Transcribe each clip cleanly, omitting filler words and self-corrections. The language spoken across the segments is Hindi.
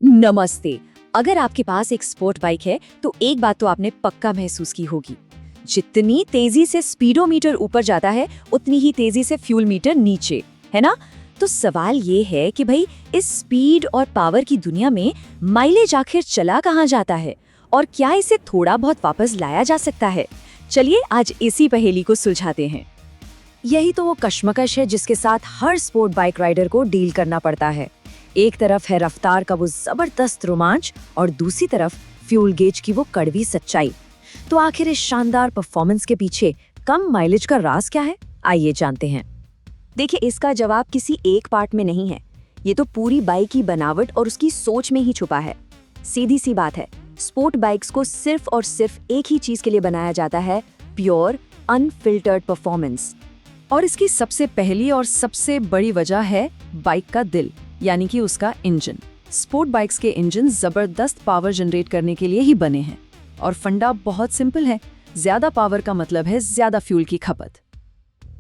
नमस्ते। अगर आपके पास एक स्पोर्ट बाइक है तो एक बात तो आपने पक्का महसूस की होगी। जितनी तेजी से स्पीडोमीटर ऊपर जाता है उतनी ही तेजी से फ्यूल मीटर नीचे, है ना? तो सवाल ये है कि भाई इस स्पीड और पावर की दुनिया में माइलेज आखिर चला कहाँ जाता है और क्या इसे थोड़ा बहुत वापस लाया जा सकता है? चलिए आज इसी पहेली को सुलझाते हैं। यही तो वो कश्मकश है जिसके साथ हर स्पोर्ट बाइक राइडर को डील करना पड़ता है। एक तरफ है रफ्तार का वो जबरदस्त रोमांच और दूसरी तरफ फ्यूल गेज की वो कड़वी सच्चाई। तो आखिर इस शानदार परफॉर्मेंस के पीछे कम माइलेज का राज क्या है? आइए जानते हैं। देखिए, इसका जवाब किसी एक पार्ट में नहीं है, ये तो पूरी बाइक की बनावट और उसकी सोच में ही छुपा है। सीधी सी बात है, स्पोर्ट बाइक्स को सिर्फ और सिर्फ एक ही चीज के लिए बनाया जाता है, प्योर अनफिल्टर्ड परफॉर्मेंस। और इसकी सबसे पहली और सबसे बड़ी वजह है बाइक का दिल, यानी कि उसका इंजन। स्पोर्ट बाइक्स के इंजन जबरदस्त पावर जनरेट करने के लिए ही बने हैं और फंडा बहुत सिंपल है, ज्यादा पावर का मतलब है ज्यादा फ्यूल की खपत।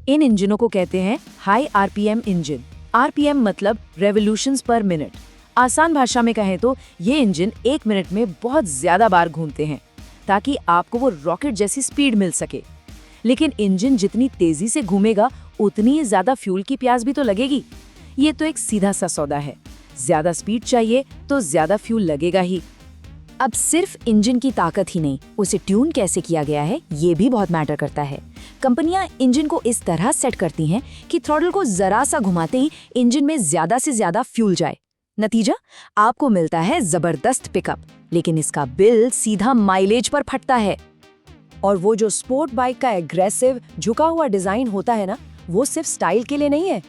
इन इंजनों को कहते हैं हाई आरपीएम इंजन। आरपीएम मतलब रेवोल्यूशंस पर मिनट। आसान भाषा में कहें तो ये इंजन 1 मिनट में बहुत ज्यादा बार घूमते हैं ताकि आपको वो रॉकेट जैसी स्पीड मिल सके। लेकिन इंजन जितनी तेजी से घूमेगा उतनी ही ज्यादा फ्यूल की प्यास भी तो लगेगी। ये तो एक सीधा सा सौदा है, ज्यादा स्पीड चाहिए तो ज्यादा फ्यूल लगेगा ही। अब सिर्फ इंजन की ताकत ही नहीं, उसे ट्यून कैसे किया गया है ये भी बहुत मैटर करता है। कंपनियां इंजन को इस तरह सेट करती हैं कि थ्रॉटल को जरा सा घुमाते ही इंजन में ज्यादा से ज्यादा फ्यूल जाए। नतीजा, आपको मिलता है जबरदस्त पिकअप, लेकिन इसका बिल सीधा माइलेज पर फटता है। और वो जो स्पोर्ट बाइक का एग्रेसिव झुका हुआ डिजाइन होता है ना, वो सिर्फ स्टाइल के लिए नहीं है,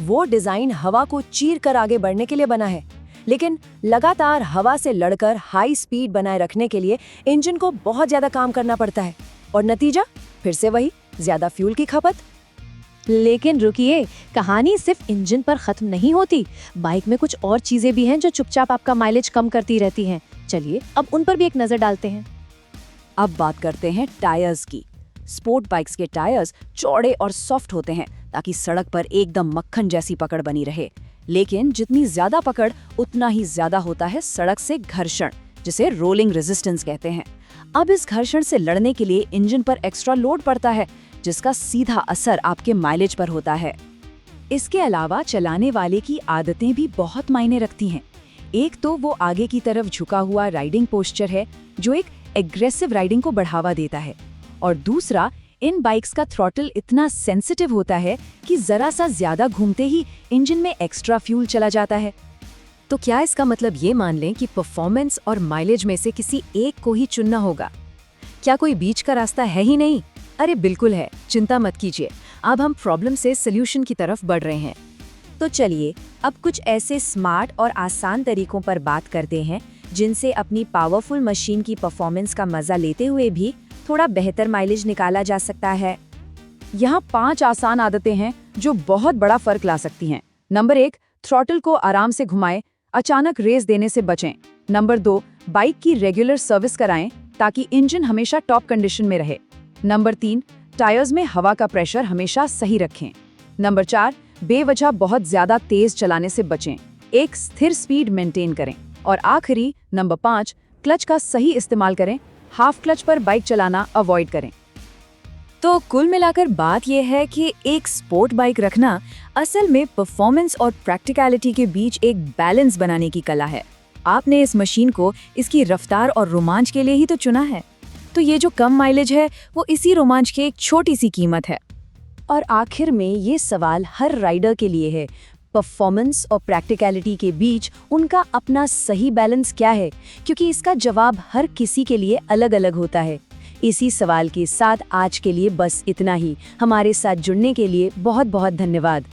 वो डिजाइन हवा को चीर कर आगे बढ़ने के लिए बना है। लेकिन लगातार हवा से लड़कर हाई स्पीड बनाए रखने के लिए इंजन को बहुत ज्यादा काम करना पड़ता है और नतीजा फिर से वही, ज्यादा फ्यूल की खपत। लेकिन रुकिए, कहानी सिर्फ इंजन पर खत्म नहीं होती। बाइक में कुछ और चीजें भी हैं जो चुपचाप आपका माइलेज कम करती रहती हैं। चलिए अब उन पर भी एक नजर डालते हैं। अब बात करते हैं टायर्स की। स्पोर्ट बाइक्स के टायर्स चौड़े और सॉफ्ट होते हैं ताकि सड़क पर एकदम मक्खन जैसी पकड़ बनी रहे। लेकिन जितनी ज्यादा पकड़ उतना ही ज्यादा होता है सड़क से घर्षण, जिसे रोलिंग रेजिस्टेंस कहते हैं। अब इस घर्षण से लड़ने के लिए इंजन पर एक्स्ट्रा लोड पड़ता है, जिसका सीधा असर आपके माइलेज पर होता है। इसके अलावा चलाने वाले की आदतें भी बहुत मायने रखती हैं। एक तो वो आगे की तरफ झुका हुआ राइडिंग पोस्चर है जो एक एग्रेसिव राइडिंग को बढ़ावा देता है, और दूसरा इन बाइक्स का थ्रॉटल इतना सेंसिटिव होता है कि जरा सा ज्यादा घूमते ही इंजन में एक्स्ट्रा फ्यूल चला जाता है। तो क्या इसका मतलब ये मान लें कि परफॉर्मेंस और माइलेज में से किसी एक को ही चुनना होगा? क्या कोई बीच का रास्ता है ही नहीं? अरे बिल्कुल है, चिंता मत कीजिए। अब हम प्रॉब्लम से सोल्यूशन की तरफ बढ़ रहे हैं। तो चलिए अब कुछ ऐसे स्मार्ट और आसान तरीकों पर बात करते हैं जिनसे अपनी पावरफुल मशीन की परफॉर्मेंस का मजा लेते हुए भी थोड़ा बेहतर माइलेज निकाला जा सकता है। यहाँ 5 आसान आदतें हैं जो बहुत बड़ा फर्क ला सकती हैं। नंबर 1, थ्रॉटल को आराम से घुमाएं, अचानक रेस देने से बचें। नंबर 2, बाइक की रेगुलर सर्विस कराएं ताकि इंजन हमेशा टॉप कंडीशन में रहे। नंबर 3, टायर्स में हवा का प्रेशर हमेशा सही रखें। नंबर 4, बेवजह बहुत ज्यादा तेज चलाने से बचें, एक स्थिर स्पीड मेंटेन करें। और आखिरी नंबर 5, क्लच का सही इस्तेमाल करें, हाफ क्लच पर बाइक चलाना अवॉइड करें। तो कुल मिलाकर बात यह है कि एक स्पोर्ट बाइक रखना असल में परफॉर्मेंस और प्रैक्टिकलिटी के बीच एक बैलेंस बनाने की कला है। आपने इस मशीन को इसकी रफ्तार और रोमांच के लिए ही तो चुना है। तो ये जो कम माइलेज है वो इसी रोमांच की एक छोटी सी कीमत है। और आखिर में ये सवाल हर राइडर के लिए है, परफॉर्मेंस और प्रैक्टिकलिटी के बीच उनका अपना सही बैलेंस क्या है? क्योंकि इसका जवाब हर किसी के लिए अलग अलग होता है। इसी सवाल के साथ आज के लिए बस इतना ही। हमारे साथ जुड़ने के लिए बहुत बहुत धन्यवाद।